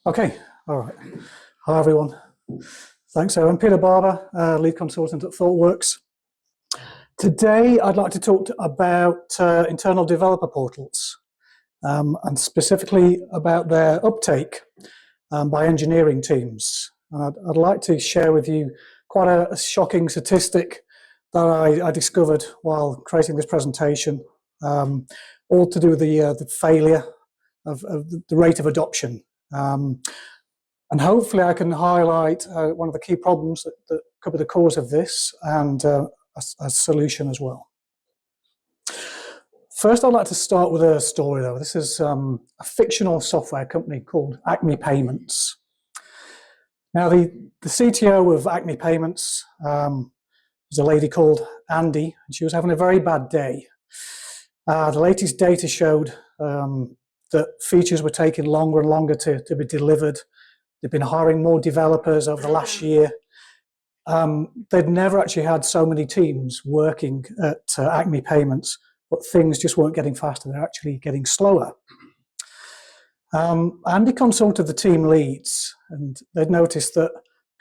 Okay, all right. Hi, everyone. Thanks. So I'm Peter Barber, lead consultant at Thoughtworks. Today, I'd like to talk about internal developer portals, and specifically about their uptake by engineering teams. And I'd like to share with you quite a shocking statistic that I discovered while creating this presentation, all to do with the failure of the rate of adoption. And hopefully I can highlight one of the key problems that could be the cause of this, and a solution as well. First, I'd like to start with a story, though. This is a fictional software company called Acme Payments. Now, the CTO of Acme Payments was a lady called Andy, and she was having a very bad day. The latest data showed that features were taking longer and longer to be delivered. They've been hiring more developers over the last year. They'd never actually had so many teams working at Acme Payments, but things just weren't getting faster. They're actually getting slower. Andy consulted the team leads, and they'd noticed that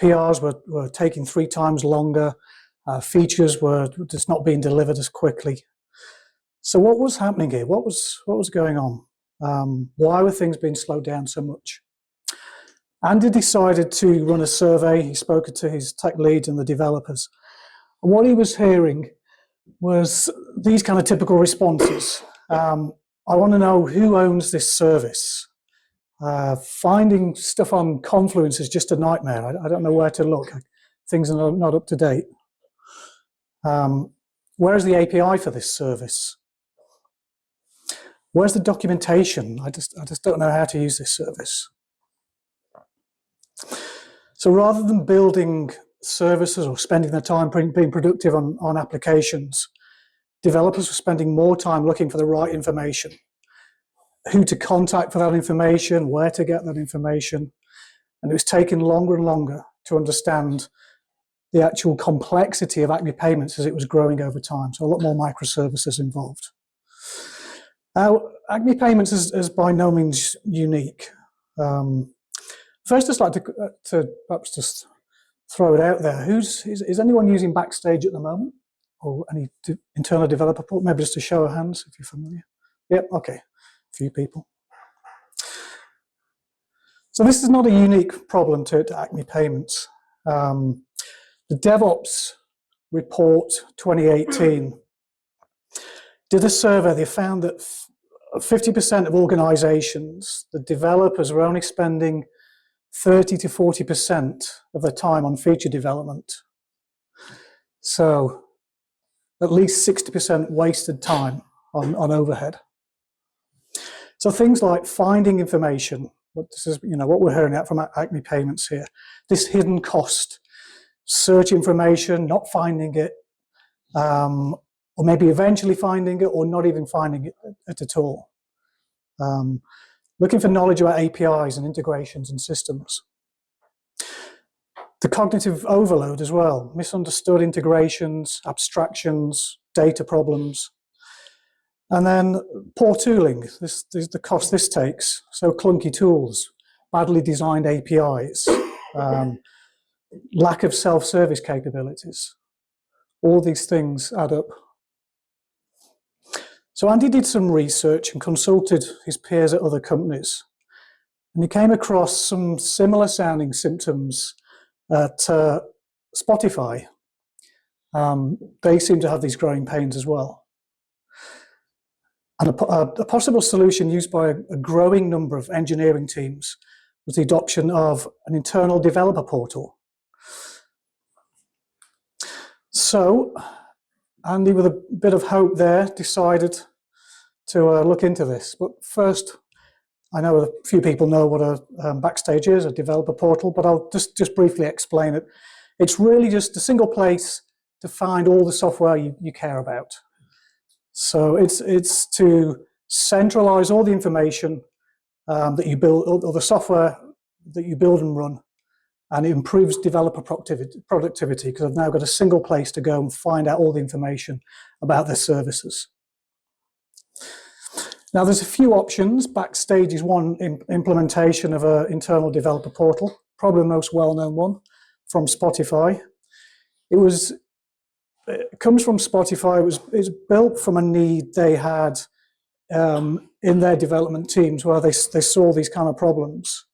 PRs were taking 3 times longer. Features were just not being delivered as quickly. So what was happening here? What was going on? Why were things being slowed down so much? Andy decided to run a survey. He spoke to his tech leads and the developers. And what he was hearing was these kind of typical responses. I want to know who owns this service. Finding stuff on Confluence is just a nightmare. I don't know where to look. Things are not up to date. Where's the API for this service? Where's the documentation? I just don't know how to use this service. So rather than building services or spending their time being productive on applications, developers were spending more time looking for the right information, who to contact for that information, where to get that information, and it was taking longer and longer to understand the actual complexity of Acme Payments as it was growing over time, so a lot more microservices involved. Now, Acme Payments is by no means unique. First, I'd like to perhaps just throw it out there. Is anyone using Backstage at the moment? Or any internal developer portal? Maybe just a show of hands if you're familiar. Yep, okay, a few people. So this is not a unique problem to Acme Payments. The DevOps report 2018 did a survey. They found that 50% of organizations, the developers were only spending 30 to 40% of their time on feature development. So at least 60% wasted time on overhead. So things like finding information, this is what we're hearing out from Acme Payments here, this hidden cost, search information, not finding it, or maybe eventually finding it, or not even finding it at all. Looking for knowledge about APIs and integrations and systems. The cognitive overload as well, misunderstood integrations, abstractions, data problems. And then poor tooling, this is the cost this takes. So clunky tools, badly designed APIs, lack of self-service capabilities. All these things add up. So Andy did some research and consulted his peers at other companies. And he came across some similar sounding symptoms at Spotify. They seem to have these growing pains as well. And a possible solution used by a growing number of engineering teams was the adoption of an internal developer portal. So Andy, with a bit of hope there, decided to look into this. But first, I know a few people know what a Backstage is, a developer portal, but I'll just briefly explain it. It's really just a single place to find all the software you care about. So it's to centralize all the information that you build, or the software that you build and run, and it improves developer productivity because I've now got a single place to go and find out all the information about their services. Now, there's a few options. Backstage is one implementation of an internal developer portal, probably the most well-known one, from Spotify. It comes from Spotify. It's built from a need they had in their development teams where they saw these kind of problems.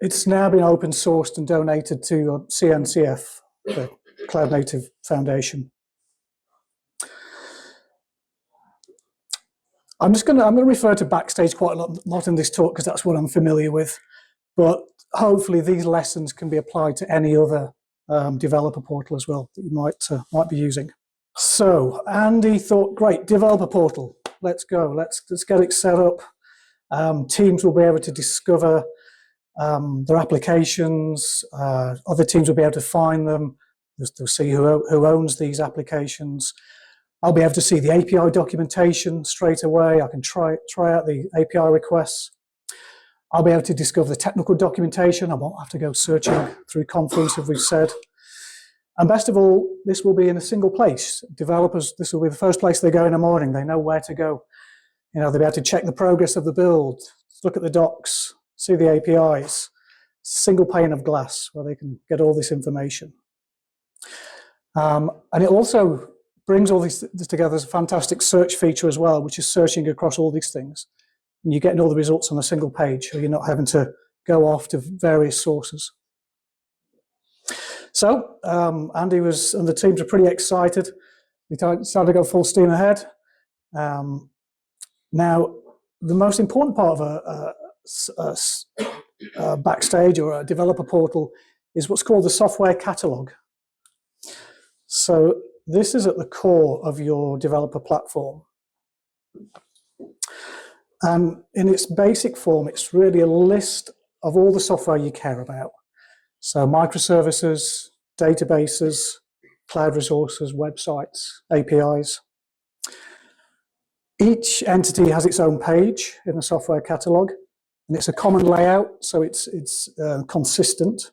It's now been open sourced and donated to CNCF, the Cloud Native Foundation. I'm going to refer to Backstage quite a lot in this talk because that's what I'm familiar with. But hopefully these lessons can be applied to any other developer portal as well that you might be using. So Andy thought, great, developer portal, let's go, let's get it set up. Teams will be able to discover their applications. Other teams will be able to find them. They'll see who owns these applications. I'll be able to see the API documentation straight away. I can try out the API requests. I'll be able to discover the technical documentation. I won't have to go searching through Confluence, as we've said. And best of all, this will be in a single place. Developers, this will be the first place they go in the morning. They know where to go. They'll be able to check the progress of the build, look at the docs, see the APIs. Single pane of glass where they can get all this information. And it also brings all this together as a fantastic search feature as well, which is searching across all these things. And you're getting all the results on a single page, so you're not having to go off to various sources. So Andy and the teams are pretty excited. We started to go full steam ahead. Now, the most important part of a Backstage or a developer portal is what's called the software catalog. So this is at the core of your developer platform. And in its basic form, it's really a list of all the software you care about. So microservices, databases, cloud resources, websites, APIs. Each entity has its own page in the software catalog, and it's a common layout, so it's consistent.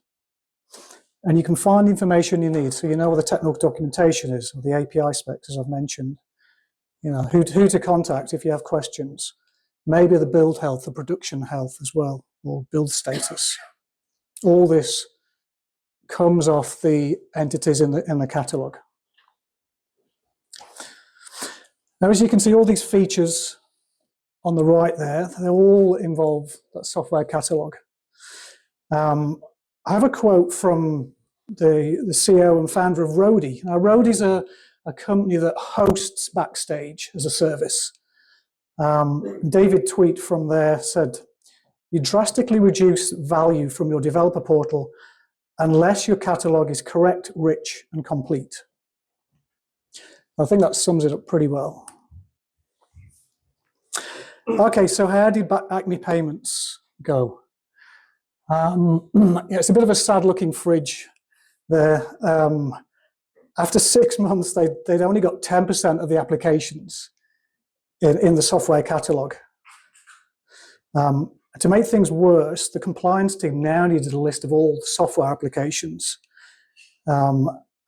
And you can find the information you need, so you know what the technical documentation is, or the API specs, as I've mentioned. Who to contact if you have questions. Maybe the build health, the production health as well, or build status. All this comes off the entities in the catalog. Now, as you can see, all these features on the right there, they all involve that software catalog. I have a quote from the CEO and founder of Roadie. Now, Roadie's a company that hosts Backstage as a service. David Tweet from there said, "You drastically reduce value from your developer portal unless your catalog is correct, rich, and complete." I think that sums it up pretty well. Okay, so how did Acme Payments go? It's a bit of a sad-looking fridge there. After 6 months, they'd only got 10% of the applications in the software catalog. To make things worse, the compliance team now needed a list of all the software applications.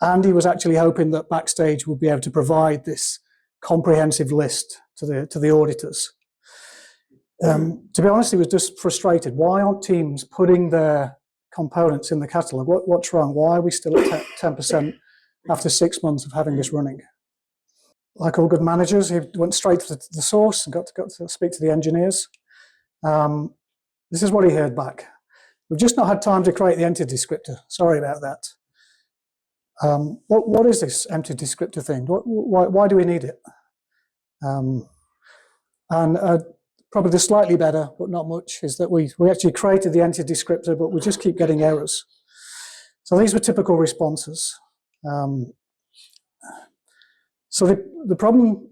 Andy was actually hoping that Backstage would be able to provide this comprehensive list to the auditors. To be honest, he was just frustrated. Why aren't teams putting their components in the catalog? What's wrong? Why are we still at 10% after 6 months of having this running? Like all good managers, he went straight to the source and got to speak to the engineers. This is what he heard back. "We've just not had time to create the entity descriptor. Sorry about that." What is this empty descriptor thing? Why do we need it? Probably the slightly better, but not much, is that we actually created the entity descriptor, but we just keep getting errors. So these were typical responses. So the problem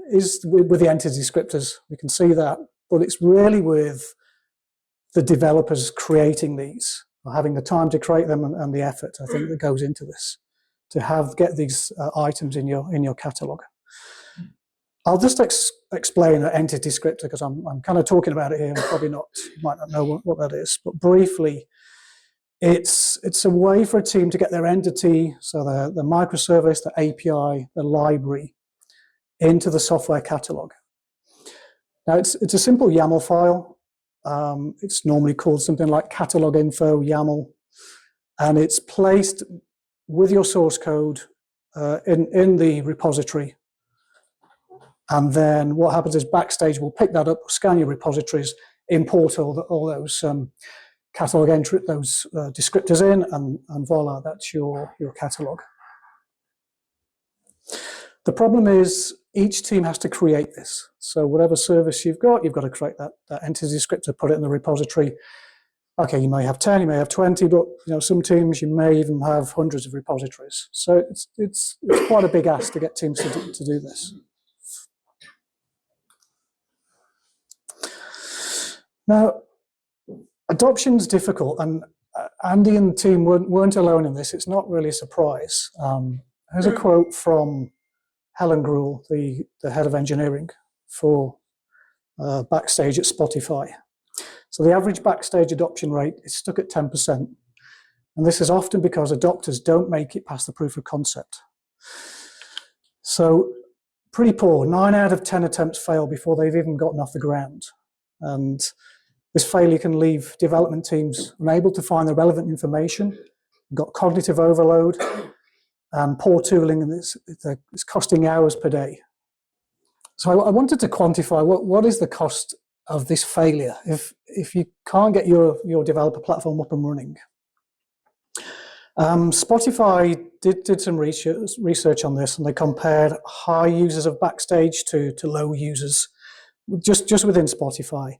is with the entity descriptors. We can see that, but it's really with the developers creating these, or having the time to create them and the effort, I think, that goes into this, to get these items in your catalog. I'll just explain an entity descriptor because I'm kind of talking about it here and probably you might not know what that is, but briefly, it's a way for a team to get their entity, so the microservice, the API, the library, into the software catalog. Now, it's a simple YAML file. It's normally called something like catalog info YAML, and it's placed with your source code in the repository. And then what happens is Backstage will pick that up, scan your repositories, import all those catalog entry, those descriptors in, and voila, that's your catalog. The problem is each team has to create this. So whatever service you've got to create that entity descriptor, put it in the repository. Okay, you may have 10, you may have 20, but some teams you may even have hundreds of repositories. So it's quite a big ask to get teams to do this. Now, adoption's difficult, and Andy and the team weren't alone in this. It's not really a surprise. Here's a quote from Helen Gruhl, the head of engineering for Backstage at Spotify. So the average Backstage adoption rate is stuck at 10%. And this is often because adopters don't make it past the proof of concept. So pretty poor. 9 out of 10 attempts fail before they've even gotten off the ground. And this failure can leave development teams unable to find the relevant information. You've got cognitive overload and poor tooling, and it's costing hours per day. So I wanted to quantify what is the cost of this failure if you can't get your developer platform up and running. Spotify did some research on this, and they compared high users of Backstage to low users, just within Spotify.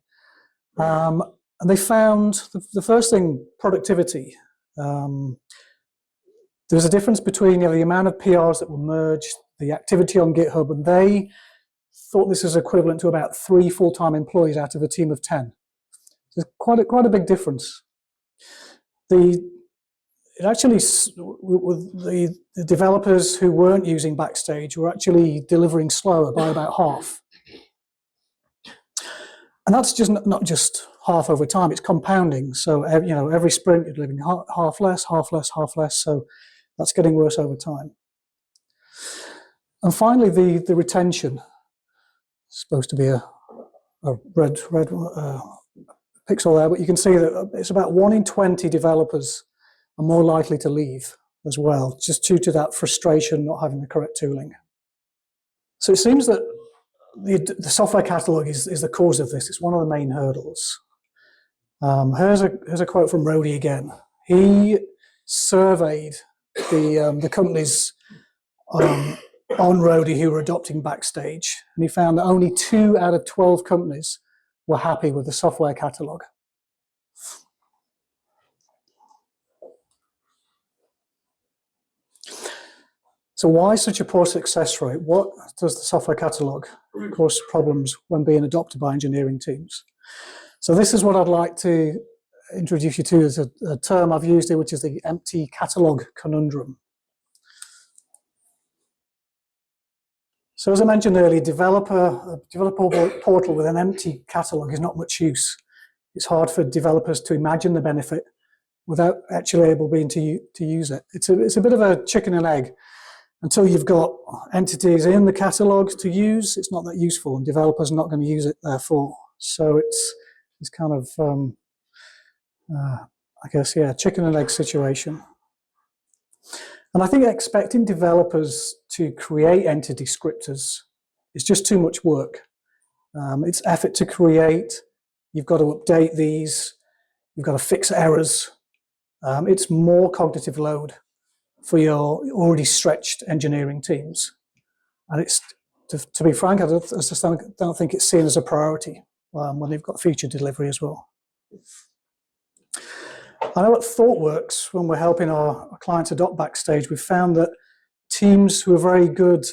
And they found the first thing, productivity. There's a difference between the amount of PRs that were merged, the activity on GitHub, and they thought this is equivalent to about 3 full-time employees out of a team of 10. So quite a big difference. The developers who weren't using Backstage were actually delivering slower by about half. And that's just not just half over time, it's compounding. So every sprint you're delivering half less. So that's getting worse over time. And finally, the retention. It's supposed to be a red pixel there, but you can see that it's about 1 in 20 developers are more likely to leave as well, just due to that frustration not having the correct tooling. So it seems that the software catalog is the cause of this. It's one of the main hurdles. Here's a quote from Rody again. He surveyed the companies on Rody who were adopting Backstage, and he found that only 2 out of 12 companies were happy with the software catalog. So why such a poor success rate? What does the software catalog cause problems when being adopted by engineering teams? So this is what I'd like to introduce you to as a term I've used here, which is the empty catalog conundrum. So as I mentioned earlier, a developer portal with an empty catalog is not much use. It's hard for developers to imagine the benefit without actually being able to use it. It's a bit of a chicken and egg. Until you've got entities in the catalog to use, it's not that useful, and developers are not going to use it therefore. So it's kind of, I guess, chicken and egg situation. And I think expecting developers to create entity descriptors is just too much work. It's effort to create. You've got to update these. You've got to fix errors. It's more cognitive load for your already stretched engineering teams. And it's, to be frank, I just don't think it's seen as a priority when they've got feature delivery as well. I know at Thoughtworks, when we're helping our clients adopt Backstage, we've found that teams who are very good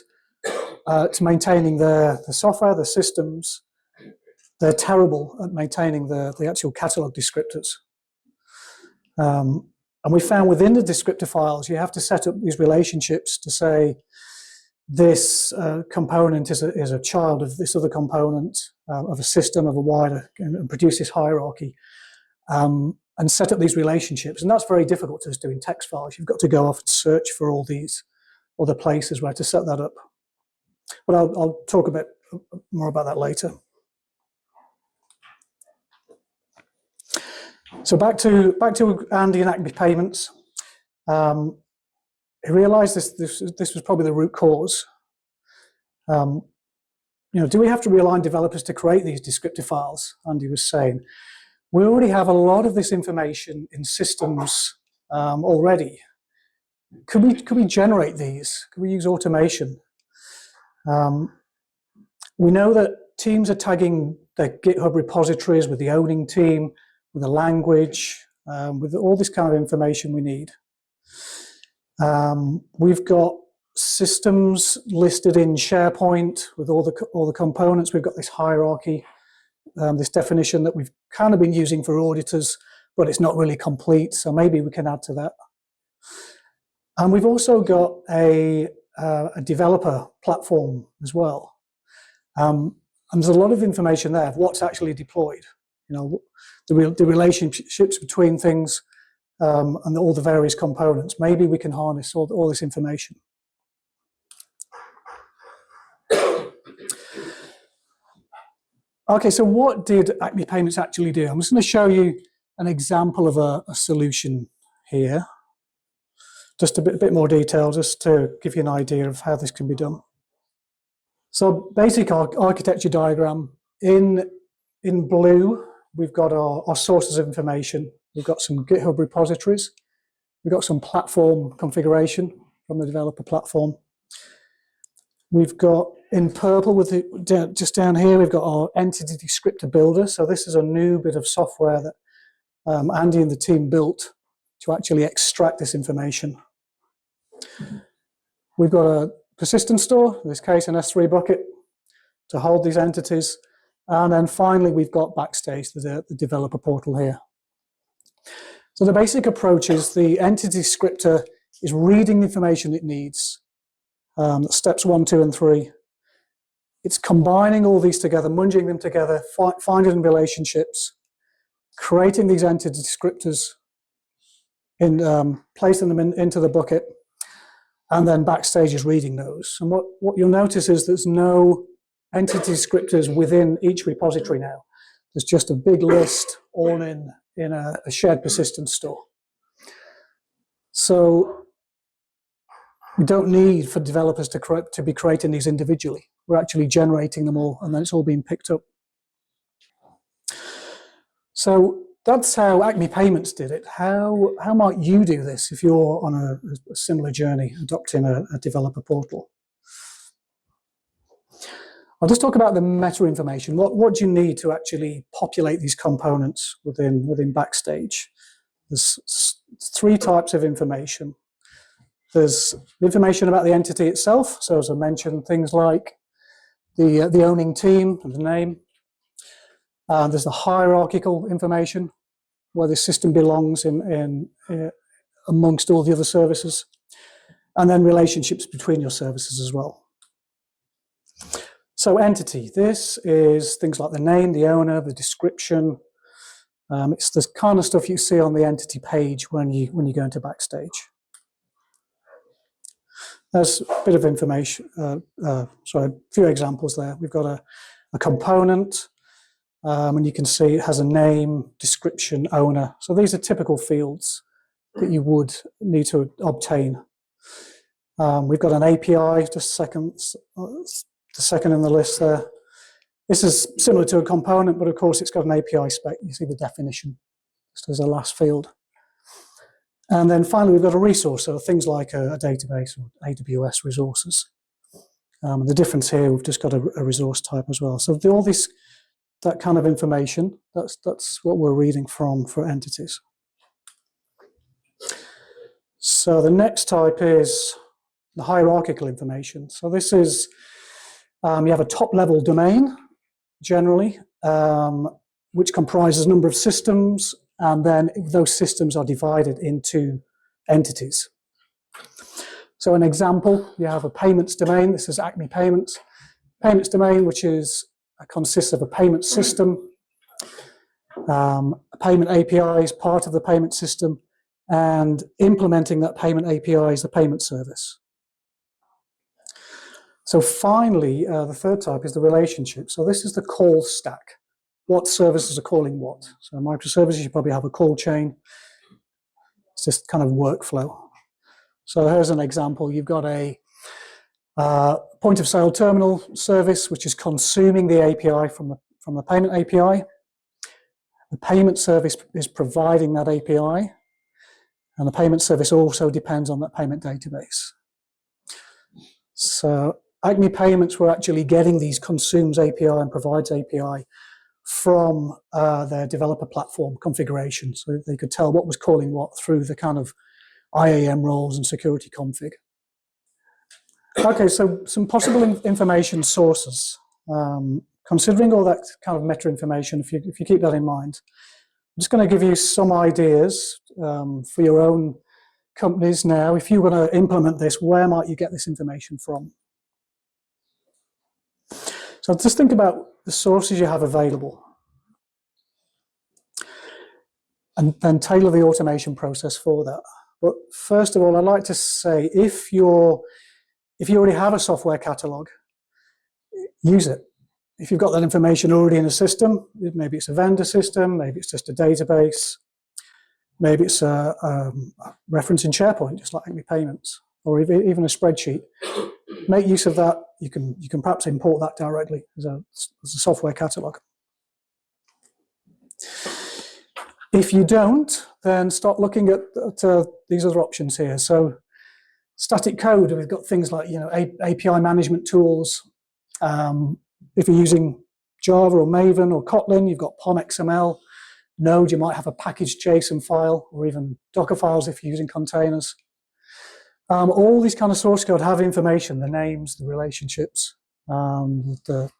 to maintaining the software, the systems, they're terrible at maintaining the actual catalog descriptors. And we found within the descriptor files, you have to set up these relationships to say this component is a child of this other component, of a system, of a wider, and produce this hierarchy. And set up these relationships. And that's very difficult to just do in text files. You've got to go off and search for all these other places where to set that up. But I'll talk a bit more about that later. So back to Andy and Acme Payments. He realised this was probably the root cause. Do we have to rely on developers to create these descriptor files? Andy was saying, we already have a lot of this information in systems already. Could we generate these? Could we use automation? We know that teams are tagging their GitHub repositories with the owning team, with the language, with all this kind of information we need. We've got systems listed in SharePoint with all the components. We've got this hierarchy, this definition that we've kind of been using for auditors, but it's not really complete, so maybe we can add to that. And we've also got a developer platform as well. And there's a lot of information there of what's actually deployed, the relationships between things and all the various components. Maybe we can harness all this information. Okay, so what did Acme Payments actually do? I'm just going to show you an example of a solution here. Just a bit more detail, just to give you an idea of how this can be done. So basic architecture diagram. In blue, we've got our sources of information. We've got some GitHub repositories. We've got some platform configuration from the developer platform. We've got, in purple, just down here, we've got our entity descriptor builder. So this is a new bit of software that Andy and the team built to actually extract this information. We've got a persistence store, in this case an S3 bucket, to hold these entities. And then finally, we've got Backstage, the developer portal here. So the basic approach is the entity descriptor is reading the information it needs, steps 1, 2, and 3. It's combining all these together, munging them together, finding relationships, creating these entity descriptors, placing them into the bucket, and then Backstage is reading those. And what you'll notice is there's no entity descriptors within each repository now. There's just a big list all in a shared persistence store. So we don't need for developers to be creating these individually. We're actually generating them all, and then it's all being picked up. So that's how Acme Payments did it. How might you do this if you're on a similar journey, adopting a developer portal? I'll just talk about the meta information. What do you need to actually populate these components within Backstage? There's 3 types of information. There's information about the entity itself. So as I mentioned, things like the owning team and the name. There's the hierarchical information, where the system belongs amongst all the other services. And then relationships between your services as well. So entity, this is things like the name, the owner, the description. It's the kind of stuff you see on the entity page when you go into Backstage. There's a bit of information, a few examples there. We've got a component, and you can see it has a name, description, owner. So these are typical fields that you would need to obtain. We've got an API, just the second in the list there. This is similar to a component, but of course it's got an API spec. You see the definition just as a last field. And then finally, we've got a resource, so things like a database or AWS resources. The difference here, we've just got a resource type as well. So all that kind of information, that's what we're reading from for entities. So the next type is the hierarchical information. So this is, you have a top-level domain, generally, which comprises a number of systems, and then those systems are divided into entities. So an example, you have a payments domain. This is Acme Payments. Payments domain, which consists of a payment system. A payment API is part of the payment system, and implementing that payment API is the payment service. So finally, the third type is the relationship. So this is the call stack. what services are calling what. So microservices, you probably have a call chain. It's just kind of workflow. So here's an example. You've got a point of sale terminal service, which is consuming the API from the payment API. The payment service is providing that API, and the payment service also depends on that payment database. So Acme Payments were actually getting these consumes API and provides API from their developer platform configuration. So they could tell what was calling what through the kind of IAM roles and security config. Okay, so some possible information sources. Considering all that kind of meta information, if you keep that in mind, I'm just going to give you some ideas for your own companies now. If you want to implement this, where might you get this information from? So just think about the sources you have available, and then tailor the automation process for that. But first of all, I'd like to say, if you already have a software catalog, use it. If you've got that information already in a system, maybe it's a vendor system, maybe it's just a database, maybe it's a reference in SharePoint, just like Acme Payments, or even a spreadsheet. Make use of that. You can perhaps import that directly as a software catalog. If you don't, then start looking at these other options here. So static code, we've got things like API management tools. If you're using Java or Maven or Kotlin, you've got POM XML. Node, you might have a packaged JSON file, or even Docker files if you're using containers. All these kind of source code have information: the names, the relationships, the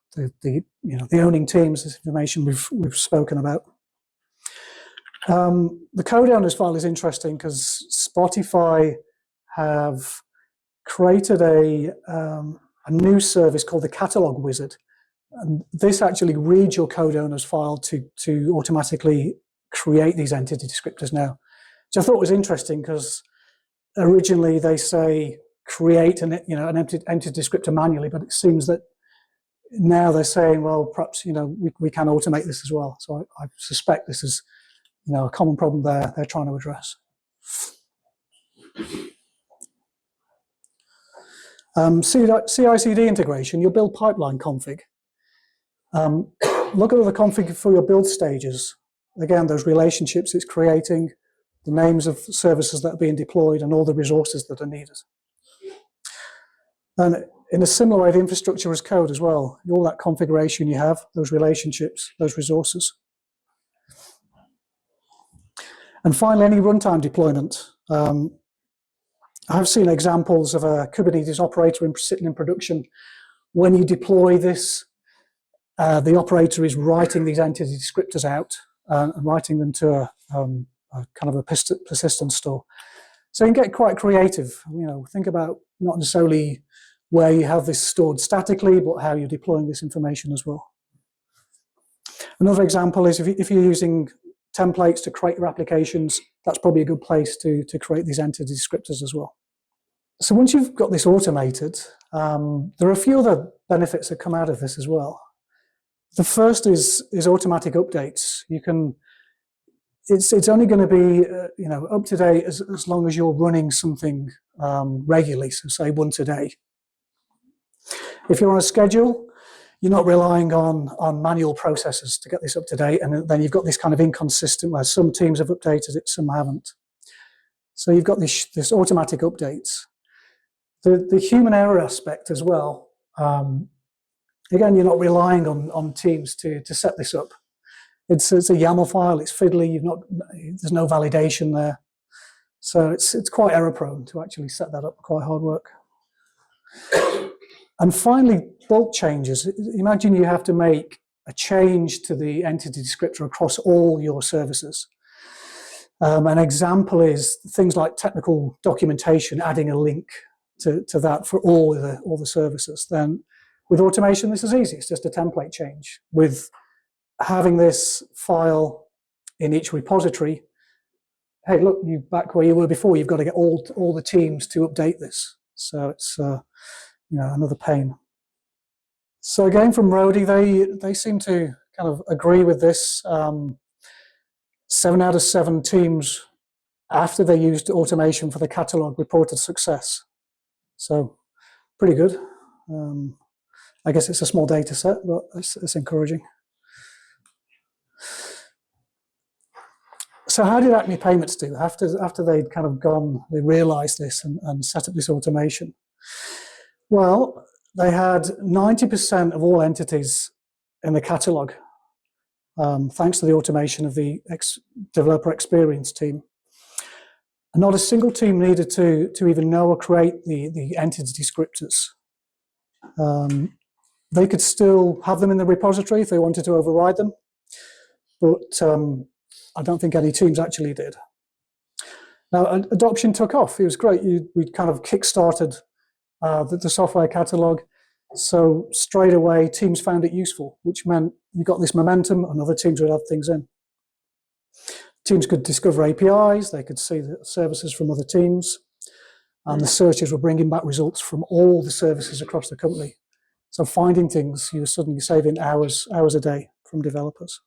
owning teams. This information we've spoken about. The code owners file is interesting because Spotify have created a new service called the Catalog Wizard. And this actually reads your code owner's file to automatically create these entity descriptors now, which I thought was interesting because originally they say create an entity descriptor manually, but it seems that now they're saying, well, perhaps we can automate this as well. So I suspect this is a common problem they're trying to address. CI/CD integration, your build pipeline config. Look at all the config for your build stages. Again, those relationships it's creating, the names of services that are being deployed, and all the resources that are needed. And in a similar way, the infrastructure as code as well. All that configuration you have, those relationships, those resources. And finally, any runtime deployment. I've seen examples of a Kubernetes operator sitting in production. When you deploy this, the operator is writing these entity descriptors out and writing them to a kind of a persistent store. So you can get quite creative. Think about not necessarily where you have this stored statically, but how you're deploying this information as well. Another example is if you're using templates to create your applications, that's probably a good place to create these entity descriptors as well. So once you've got this automated, there are a few other benefits that come out of this as well. The first is automatic updates. It's only going to be up to date as long as you're running something regularly, so say once a day. If you're on a schedule, you're not relying on manual processes to get this up to date, and then you've got this kind of inconsistent where some teams have updated it, some haven't. So you've got this automatic updates. The human error aspect as well. Again, you're not relying on teams to set this up. It's a YAML file. It's fiddly. There's no validation there, so it's quite error prone to actually set that up. Quite hard work. And finally, bulk changes. Imagine you have to make a change to the entity descriptor across all your services. An example is things like technical documentation, adding a link to that for all the services. Then with automation, this is easy. It's just a template change. With having this file in each repository, hey, look, you back where you were before. You've got to get all the teams to update this. So it's another pain. So again, from Rody, they seem to kind of agree with this. 7 out of 7 teams, after they used automation for the catalog, reported success. So pretty good. I guess it's a small data set, but it's encouraging. So how did Acme Payments do after they'd kind of they realized this and set up this automation? Well, they had 90% of all entities in the catalog, thanks to the automation of the developer experience team. And not a single team needed to even know or create the entity descriptors. They could still have them in the repository if they wanted to override them, but I don't think any teams actually did. Now, adoption took off. It was great. We kind of kick-started the software catalog, so straight away teams found it useful, which meant you got this momentum and other teams would have things in. Teams could discover APIs, they could see the services from other teams, and the searches were bringing back results from all the services across the company. So finding things, you were suddenly saving hours a day from developers.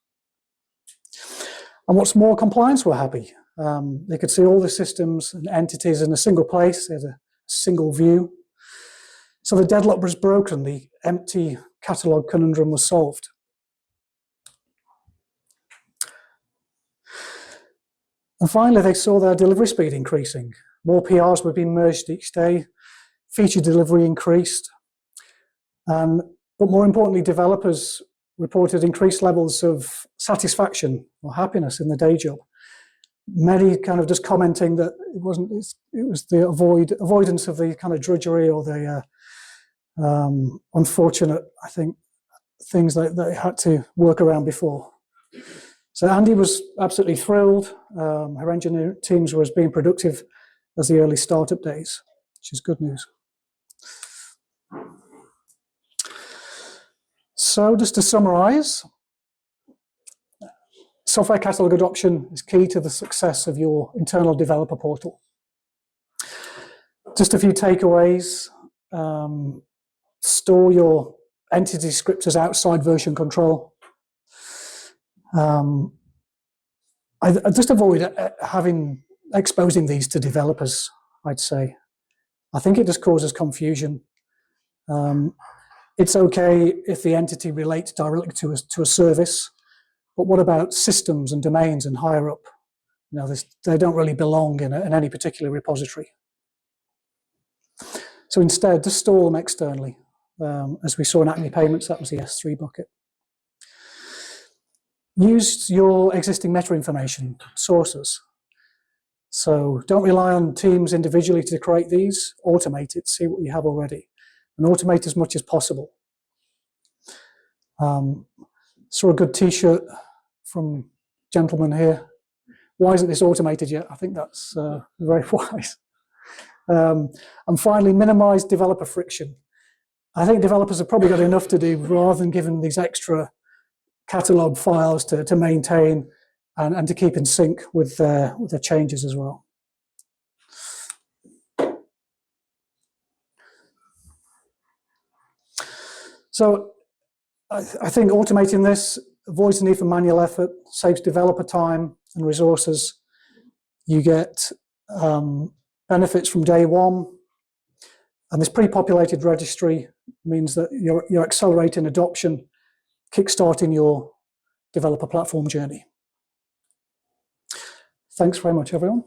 And what's more, compliance were happy. They could see all the systems and entities in a single place. They had a single view. So the deadlock was broken. The empty catalog conundrum was solved. And finally, they saw their delivery speed increasing. More PRs were being merged each day. Feature delivery increased. But more importantly, developers reported increased levels of satisfaction or happiness in the day job. Many kind of just commenting that it was the avoidance of the kind of drudgery or the unfortunate, I think, things that they had to work around before. So Andy was absolutely thrilled. Her engineering teams was being productive as the early startup days, which is good news. So just to summarize, software catalog adoption is key to the success of your internal developer portal. Just a few takeaways. Store your entity descriptors outside version control. I just avoid exposing these to developers, I'd say. I think it just causes confusion. It's okay if the entity relates directly to a service, but what about systems and domains and higher up? You know, they don't really belong in any particular repository. So instead, just store them externally. As we saw in Acme Payments, that was the S3 bucket. Use your existing meta information sources. So don't rely on teams individually to create these. Automate it, see what you have already, and automate as much as possible. Saw a good T-shirt from a gentleman here. Why isn't this automated yet? I think that's very wise. And finally, minimize developer friction. I think developers have probably got enough to do rather than giving these extra catalog files to maintain and to keep in sync with their changes as well. So I think automating this avoids the need for manual effort, saves developer time and resources. You get benefits from day one. And this pre-populated registry means that you're accelerating adoption, kickstarting your developer platform journey. Thanks very much, everyone.